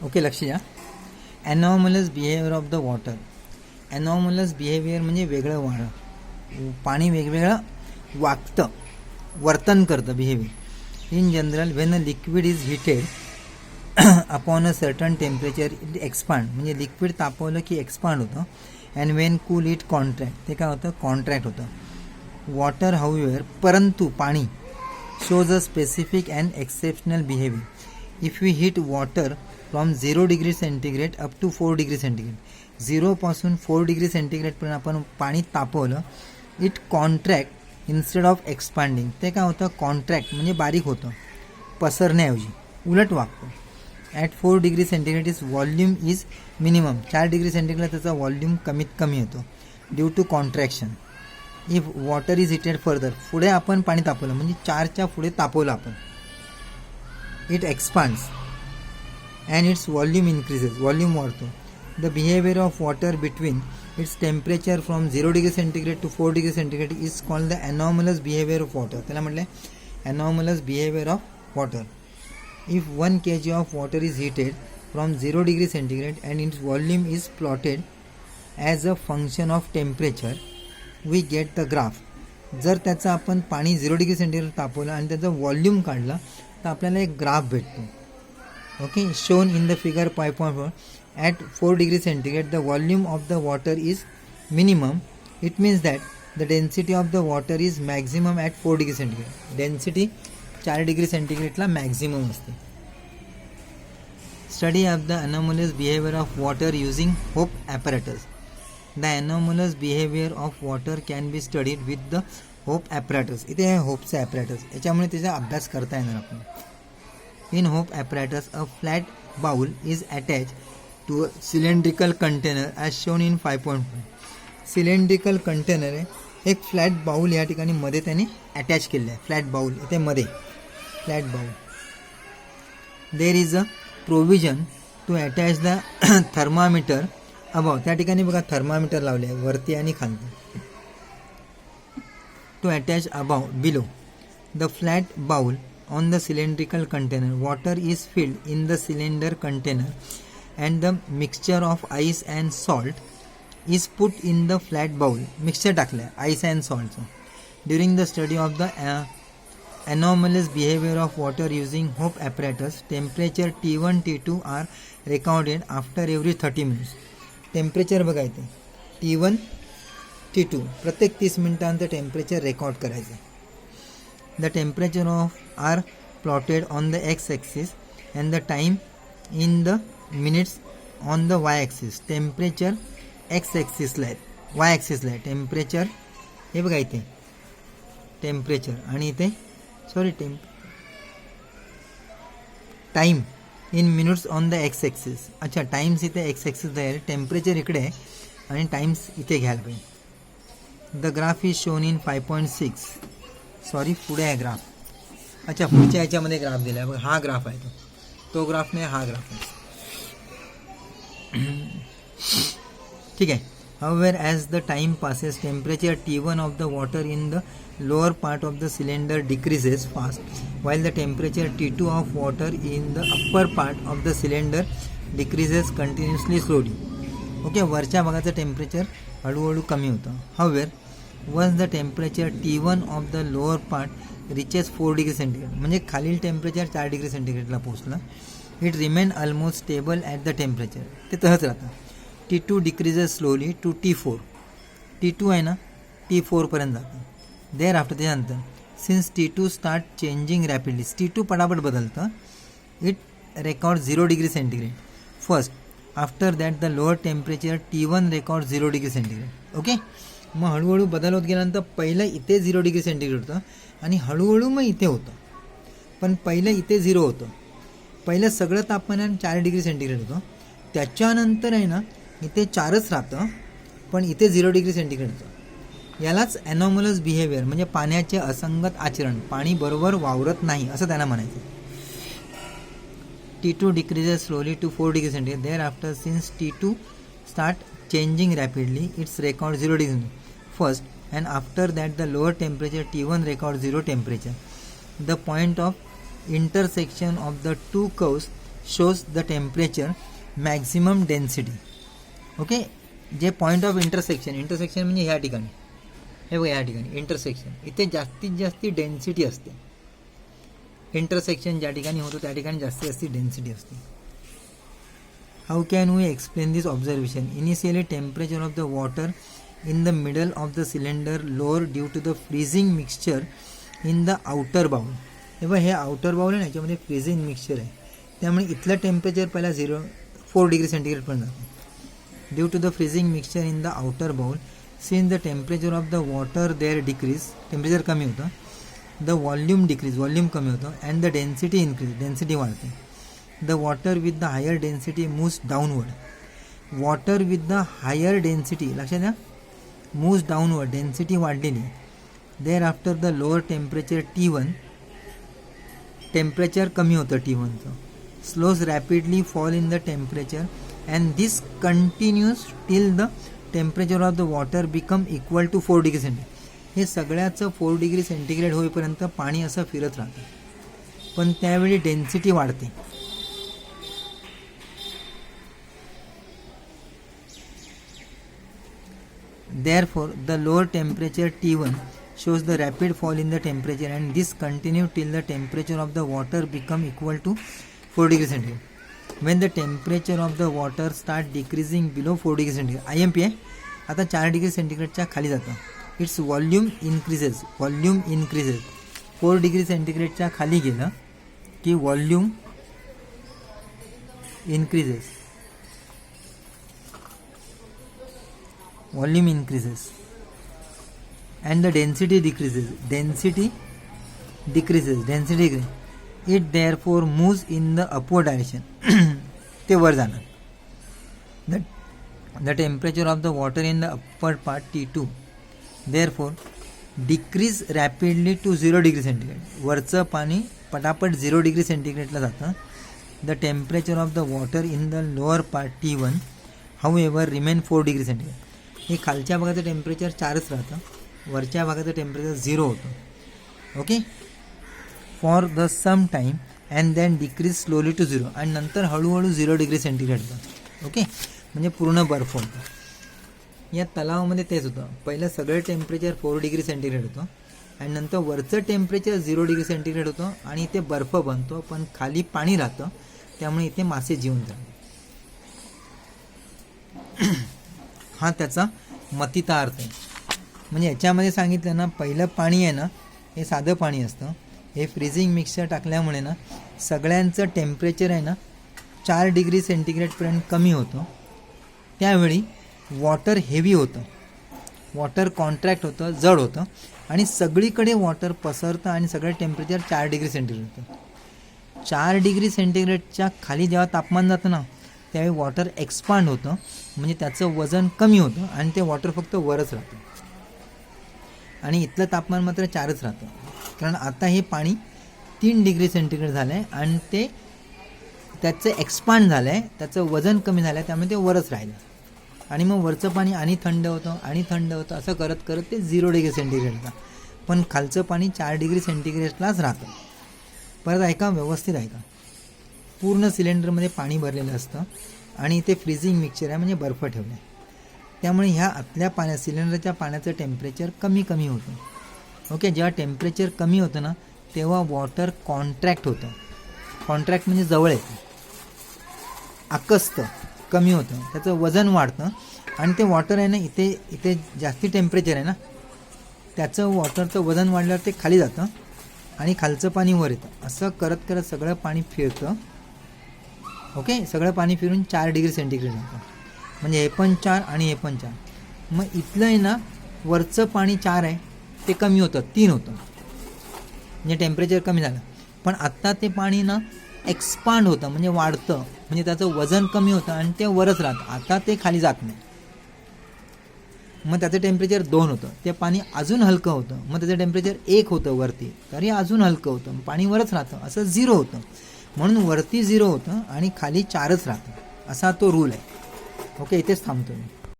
Okay, लक्ष द्या. Anomalous behaviour of the water. Anomalous behaviour म्हणजे वेगळं वागणं, पाणी वेगवेगळं वागतं, वर्तन करतं, behaviour. In general when a liquid is heated upon a certain temperature it expand, म्हणजे लिक्विड तापवलं की एक्सपांड होतं. And when cool it contract, ते काय होतं, कॉन्ट्रॅक्ट होतं. वॉटर हाऊएव्हर, परंतु पाणी shows a specific and exceptional behavior. If we heat water from 0 degree centigrade up to 4 degree centigrade, 0 पासून 4 डिग्री सेंटीग्रेड पर्यंत आपण पाणी तापवलं, it contract instead of expanding, ते काय होतं, कॉन्ट्रॅक्ट म्हणजे बारीक होतं, पसरण्याऐवजी उलट वागतं. At 4 degree centigrade is volume is minimum, 4 degree centigrade त्याचा व्हॉल्यूम कमीत कमी होतो due to contraction. If water is heated further, पुढे आपण पाणी तापवलं म्हणजे 4च्या पुढे तापवलं आपण, it expands and its volume increases, volume वाढतो. The behaviour of water between its temperature from 0 degree centigrade to 4 degree centigrade is called the anomalous behaviour of water. त्याला म्हटलं anomalous behaviour of water. If 1 kg of water is heated from 0 degree centigrade and its volume is plotted as a function of temperature, we get the graph. जर त्याचं आपण पाणी 0 degree centigrade तापवलं आणि त्याचा volume काढला तर आपल्याला एक ग्राफ भेटतो. Okay, shown in the figure 5.4. At 4 degree centigrade the volume of the water is minimum. It means that the density of the water is maximum at 4 degree centigrade. Density 4 degree सेंटीग्रेडला maximum असते. Study of the anomalous behaviour of water using Hope apparatus. The anomalous behavior of water can be studied with the Hope apparatus. इथे आहे होपचं apparatus, याच्यामुळे त्याचा अभ्यास करता येणार आपण. In Hope apparatus a flat bowl is attach to a cylindrical container as shown in 5.4. Cylindrical container आहे, एक फ्लॅट बाउल या ठिकाणी मध्ये त्याने अटॅच केलेलं आहे. फ्लॅट बाउल इथे मध्ये, flat bowl. There is a provision to attach the thermometer above, त्या ठिकाणी बघा थर्मामीटर लावले आहे वरती आणि खाली. To attach above below the flat bowl on the cylindrical container. Water is filled in the cylinder container and the mixture of ice and salt is put in the flat bowl. Mixture टाकलं आहे ice and सॉल्टचं. During the study of the anomalous behavior of water using Hope apparatus, temperature T1 T2 are recorded after every 30 minutes. Temperature बघा इथे T1 T2 प्रत्येक 30 मिनिटांचं temperature record करायचं. The temperature of are plotted on the X axis and the time in the minutes on the Y axis. Temperature X ॲक्सिसला आहे, Y ॲक्सिसला आहे temperature. हे बघा इथे टेम्परेचर आणि इथे time in minutes on the X axis. अच्छा, Times इथे एक्स ॲक्सिस आहे, टेम्परेचर इकडे आहे आणि टाईम्स इथे घ्यायला पाहिजे. The graph is shown in 5.6. Sorry, पुढे आहे ग्राफ. अच्छा, पुढच्या ह्याच्यामध्ये ग्राफ दिला आहे बघा, हा ग्राफ आहे तो ग्राफ नाही, हा ग्राफ आहे. ठीक आहे. However, as the time passes, temperature T1 of the water in the lower part of the cylinder decreases fast, while the temperature T2 of water in the upper part of the cylinder decreases continuously slowly. Okay, वरच्या भागाचं temperature हळूहळू कमी होतं. However, once the temperature T1 of the lower part reaches 4 degree centigrade, म्हणजे खालील temperature 4 degree सेंटीग्रेडला पोहोचलं, it remain almost stable at the temperature. ते तसंच राहतं. T2 decreases slowly to T4. T2 आहे ना, T4 पर्यंत जातं. देअर आफ्टर त्याच्यानंतर since T2 start changing rapidly, T2 पटापट बदलतं. It record 0 degree centigrade first. After that the lower temperature T1 record 0 degree centigrade. Okay, मग हळूहळू बदल होत गेल्यानंतर पहिलं इथे 0 डिग्री सेंटीग्रेड होतं आणि हळूहळू मग इथे होतं. पण पहिलं इथे 0 होतं, पहिलं सगळं तापमान 4 डिग्री सेंटीग्रेड होतं. त्याच्यानंतर आहे ना इथे 4च राहतं, पण इथे 0 डिग्री सेंटीग्रेड होतं. यालाच ॲनॉमलस बिहेवियर म्हणजे पाण्याचे असंगत आचरण, पाणी बरोबर वावरत नाही असं त्यांना म्हणायचं. T2 decreases slowly to 4 degree centigrade. Thereafter, since T2 start changing rapidly, its record 0 degree first, and after that the lower temperature T1 records 0 temperature. The point of intersection of the two curves shows the temperature maximum density. Okay, जे point of intersection म्हणजे ह्या ठिकाणी, हे बघा ह्या ठिकाणी intersection, इथे जास्तीत जास्त डेन्सिटी असते. इंटरसेक्शन ज्या ठिकाणी होतं त्या ठिकाणी जास्तीत जास्त डेन्सिटी असते. How can we explain this observation? Initially temperature of the water in the middle of the cylinder lower due to the freezing mixture in the outer bowl. हे बघा हे आउटर बाउल आहे ना, याच्यामध्ये फ्रीजिंग मिक्सचर आहे, त्यामुळे इथलं temperature पहिला 4 डिग्री सेंटीग्रेड पण जातं. Due to the freezing mixture in the outer bowl, since the temperature of the water there decrease, temperature कमी होतं, द वॉल्यूम डिक्रीज, वॉल्यूम कमी होतं, and the density increase, density वाढते. The water with the higher density moves downward. Water with the higher density, लक्षात द्या, moves downward, density वाढलेली. There after the lower temperature T1, temperature कमी होतं T1चं, slows rapidly fall in the temperature and this continues till the temperature of the water become equal to 4 degree centigrade. हे सगळ्याचं 4 degree centigrade होईपर्यंत पाणी असं फिरत राहतं, पण त्यावेळी डेन्सिटी वाढते. Therefore, the lower temperature T1 shows the rapid fall in the temperature and this continue till the temperature of the water become equal to 4 degree centigrade. When the temperature of the water start decreasing below 4 degree centigrade, IMP आहे, आता 4 degree सेंटीग्रेडच्या खाली जातं, its volume increases, volume increases. 4 degree सेंटीग्रेडच्या खाली गेलं की volume increases, volume increases and the density decreases, density decreases, it therefore moves in the upward direction. ते वर जाणार. The temperature of the water in the upper part T2 therefore decrease rapidly to 0 degree centigrade. वरचं पाणी पटापट 0 degree सेंटीग्रेडला जातं. The temperature of the water in the lower part T1 however remain 4 degree centigrade. हे खालच्या भागाचं temperature 4च राहतं, वरच्या भागाचं टेम्परेचर 0 होतं. Okay, for the some time and then decrease slowly to 0, आणि नंतर हळूहळू 0 डिग्री सेंटीग्रेड होतं. ओके, म्हणजे पूर्ण बर्फ होतं. या तलावामध्ये तेच होतं, पहिलं सगळं टेम्परेचर 4 डिग्री सेंटीग्रेड होतं आणि नंतर वरचं टेम्परेचर 0 डिग्री सेंटीग्रेड होतं आणि इथे बर्फ बनतो, पण खाली पाणी राहतं, त्यामुळे इथे मासे जिवंत राहतात. हा त्याचा मतिता अर्थ आहे. म्हणजे याच्यामध्ये सांगितलं ना, पहिलं पाणी आहे ना, हे साधं पाणी असतं, हे फ्रीजिंग मिक्सचर टाकल्यामुळे ना सगळ्यांचं टेम्परेचर आहे ना 4 डिग्री सेंटीग्रेडपर्यंत कमी होतं. त्यावेळी वॉटर हेवी होतं, वॉटर कॉन्ट्रॅक्ट होतं, जड होतं आणि सगळीकडे वॉटर पसरतं आणि सगळं टेम्परेचर 4 डिग्री सेंटीग्रेड होतं. 4 डिग्री सेंटीग्रेडच्या खाली जेव्हा तापमान जातं ना, त्यावेळी वॉटर एक्सपांड होतं, म्हणजे त्याचं वजन कमी होतं आणि ते वॉटर फक्त वरच राहतं. आणि इथलं तापमान मात्र 4च राहतं, कारण आता हे पाणी 3 डिग्री सेंटीग्रेड झालं आहे आणि ते त्याचं एक्सपांड झालं आहे, त्याचं वजन कमी झालं आहे, त्यामुळे ते वरच राहिलं. आणि मग वरचं पाणी आणि थंड होतं आणि थंड होतं, असं करत करत ते 0 डिग्री सेंटीग्रेडला, पण खालचं पाणी 4 डिग्री सेंटीग्रेडलाच राहतं. परत ऐका, व्यवस्थित ऐका. पूर्ण सिलेंडरमध्ये पाणी भरलेलं असतं आणि इथे फ्रीजिंग मिक्सचर आहे, म्हणजे बर्फ ठेवला आहे, त्यामुळे ह्या आतल्या पाण्यात सिलेंडरच्या पाण्याचं टेम्परेचर कमी कमी होतं. ओके, जेव्हा टेम्परेचर कमी होतं ना, तेव्हा वॉटर कॉन्ट्रॅक्ट होतं. कॉन्ट्रॅक्ट म्हणजे जवळ येतं, आकसतं, कमी होतं, त्याचं वजन वाढतं आणि ते वॉटर आहे ना, इथे जास्ती टेम्परेचर आहे ना, त्याचं वॉटरचं वजन वाढल्यावर ते खाली जातं आणि खालचं पाणी वर येतं. असं करत करत सगळं पाणी फिरतं. ओके, सगळं पाणी फिरून 4 डिग्री सेंटीग्रेड जातं, म्हणजे हे पण 4 आणि हे पण 4. मग इथलं आहे ना, वरचं पाणी 4 आहे, ते कमी होतं, 3 होतं, म्हणजे टेम्परेचर कमी झालं. पण आत्ता ते पाणी ना एक्सपांड होतं, म्हणजे वाढतं, म्हणजे त्याचं वजन कमी होतं आणि ते वरच राहतं, आता ते खाली जात नाही. मग त्याचं टेम्परेचर 2 होतं, ते पाणी अजून हलकं होतं, मग त्याचं टेम्परेचर 1 होतं वरती, तरी अजून हलकं होतं, पाणी वरच राहतं, असं 0 होतं. म्हणून वरती 0 होतं आणि खाली 4च राहतं, असा तो रूल आहे. ओके, इथेच थांबतो मी.